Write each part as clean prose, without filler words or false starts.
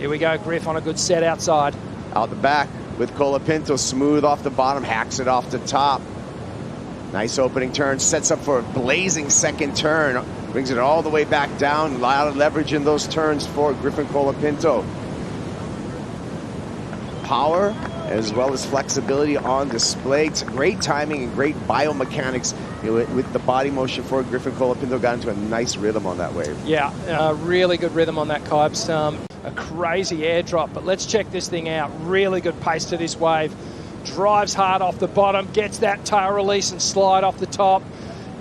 Here we go, Griff on a good set outside. Out the back with Colapinto, smooth off the bottom, hacks it off the top. Nice opening turn, sets up for a blazing second turn. Brings it all the way back down. A lot of leverage in those turns for Griffin Colapinto. Power as well as flexibility on display. It's great timing and great biomechanics with the body motion for Griffin Colapinto. Got into a nice rhythm on that wave. Yeah, really good rhythm on that, Kibes. A crazy airdrop, but let's check this thing out. Really good pace to this wave. Drives hard off the bottom, gets that tail release and slide off the top.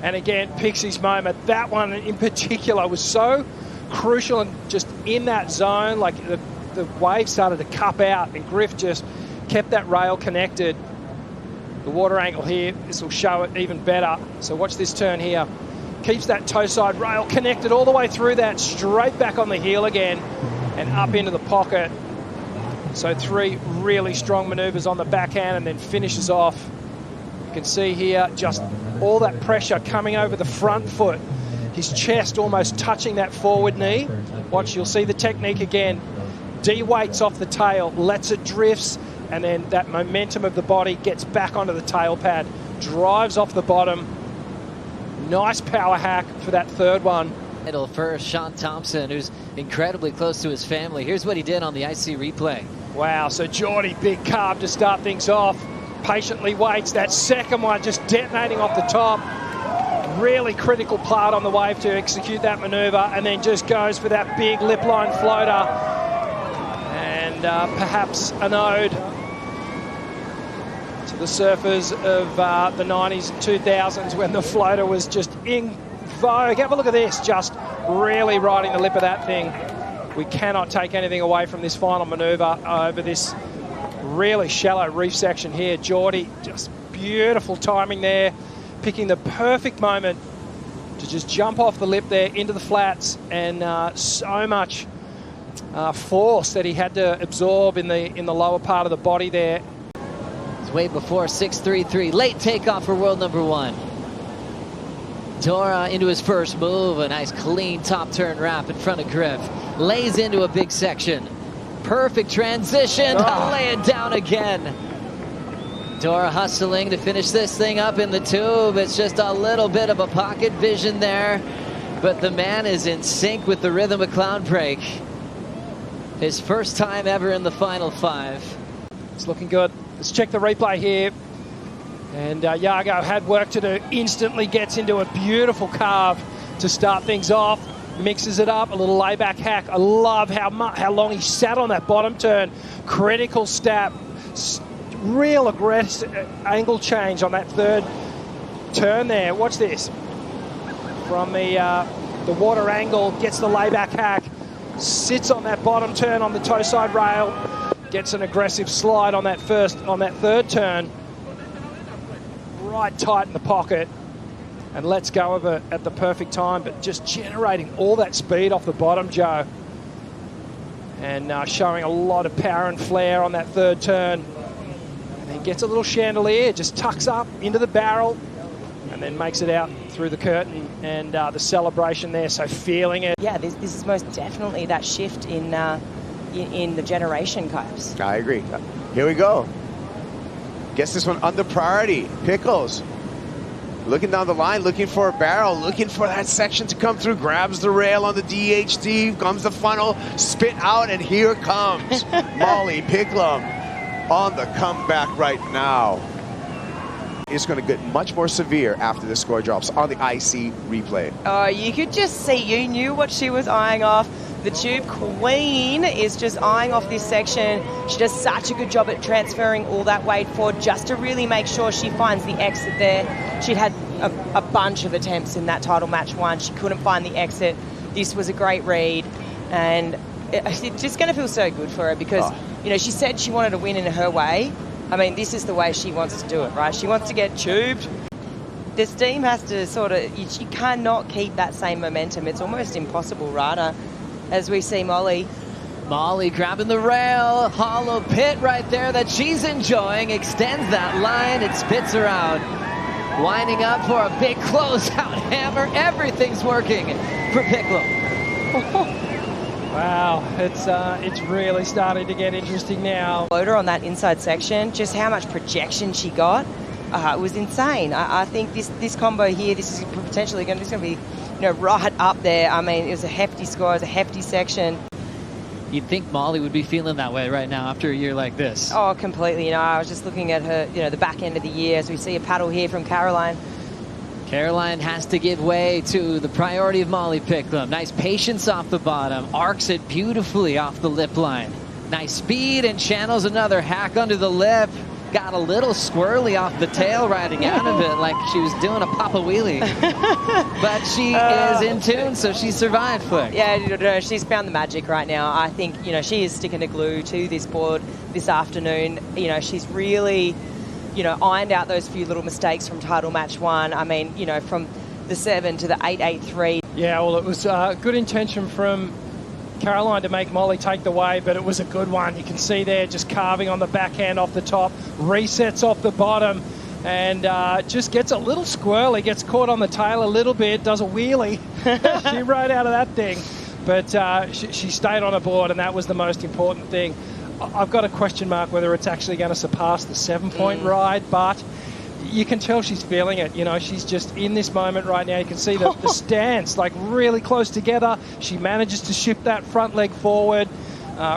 And again, picks his moment. That one in particular was so crucial and just in that zone, like the wave started to cup out and Griff just kept that rail connected. The water angle here, this will show it even better. So watch this turn here. Keeps that toe side rail connected all the way through that, straight back on the heel again and up into the pocket. So 3 really strong maneuvers on the backhand and then finishes off. You can see here just all that pressure coming over the front foot. His chest almost touching that forward knee. Watch, you'll see the technique again. De-weights off the tail, lets it drifts, and then that momentum of the body gets back onto the tail pad, drives off the bottom. Nice power hack for that third one. For Sean Thompson, who's incredibly close to his family. Here's what he did on the IC replay. Wow, so Jordy, big carve to start things off. Patiently waits. That second one just detonating off the top. Really critical part on the wave to execute that maneuver, and then just goes for that big lip line floater. And perhaps an ode to the surfers of the 90s and 2000s when the floater was just in vogue. Have a look at this, just really riding the lip of that thing. We cannot take anything away from this final maneuver over this really shallow reef section here. Jordy, just beautiful timing there, picking the perfect moment to just jump off the lip there into the flats, and so much force that he had to absorb in the lower part of the body there. It's way before 6.33. Late takeoff for world number 1. Dora into his first move, a nice clean top turn wrap in front of Griff. Lays into a big section. Perfect transition to lay it down again. Dora hustling to finish this thing up in the tube. It's just a little bit of a pocket vision there, but the man is in sync with the rhythm of Cloudbreak. His first time ever in the final 5. It's looking good. Let's check the replay here. And Yago had work to do. Instantly gets into a beautiful carve to start things off. Mixes it up, a little layback hack. I love how long he sat on that bottom turn. Critical step. Real aggressive angle change on that third turn there. Watch this. From the water angle, gets the layback hack. Sits on that bottom turn on the toe side rail. Gets an aggressive slide on that third turn. Right tight in the pocket, and lets go of it at the perfect time, but just generating all that speed off the bottom, Joe. And showing a lot of power and flair on that third turn. And then gets a little chandelier, just tucks up into the barrel, and then makes it out through the curtain, and the celebration there, so feeling it. Yeah, this is most definitely that shift in the generation, Copes. I agree. Here we go. Gets this one under priority. Pickles looking down the line, looking for a barrel, looking for that section to come through. Grabs the rail on the DHT, comes the funnel, spit out, and here comes Molly Picklum on the comeback right now. It's going to get much more severe after the score drops on the IC replay. Oh, you could just see, you knew what she was eyeing off. The tube queen is just eyeing off this section. She does such a good job at transferring all that weight forward just to really make sure she finds the exit there. She'd had a bunch of attempts in that title match 1. She couldn't find the exit. This was a great read, and it's just going to feel so good for her because, you know, she said she wanted to win in her way. I mean, this is the way she wants to do it, right? She wants to get tubed. The steam has to sort of, you cannot keep that same momentum. It's almost impossible, right? As we see Molly. Molly grabbing the rail, hollow pit right there that she's enjoying, extends that line, it spits her out. Winding up for a big closeout hammer, everything's working for Picklum. Wow, it's really starting to get interesting now. Floater on that inside section, just how much projection she got, it was insane. I think this combo here, this is potentially going to be, right up there. I mean, it was a hefty score, it was a hefty section. You'd think Molly would be feeling that way right now after a year like this. Oh, completely. I was just looking at her, the back end of the year as we see a paddle here from Caroline. Caroline has to give way to the priority of Molly Picklum. Nice patience off the bottom. Arcs it beautifully off the lip line. Nice speed and channels another hack under the lip. Got a little squirrely off the tail riding out of it like she was doing a papa wheelie. But she is in tune, so she survived, Flick. Yeah, she's found the magic right now. I think, she is sticking a glue to this board this afternoon. She's really, ironed out those few little mistakes from title match 1. I mean, from the 7 to the 8-8-3. Yeah, well, it was good intention from Caroline to make Molly take the wave, but it was a good one. You can see there just carving on the backhand off the top, resets off the bottom, and just gets a little squirrely, gets caught on the tail a little bit, does a wheelie. She rode out of that thing, but she stayed on a board, and that was the most important thing. I've got a question mark whether it's actually going to surpass the 7-point ride, but you can tell she's feeling it. She's just in this moment right now. You can see the stance, like really close together. She manages to shift that front leg forward,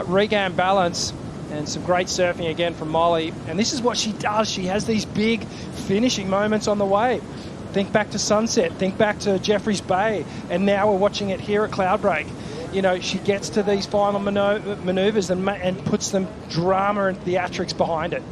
regain balance, and some great surfing again from Molly. And this is what she does. She has these big finishing moments on the wave. Think back to Sunset, think back to Jeffreys Bay, and now we're watching it here at Cloudbreak. She gets to these final maneuvers and puts them drama and theatrics behind it.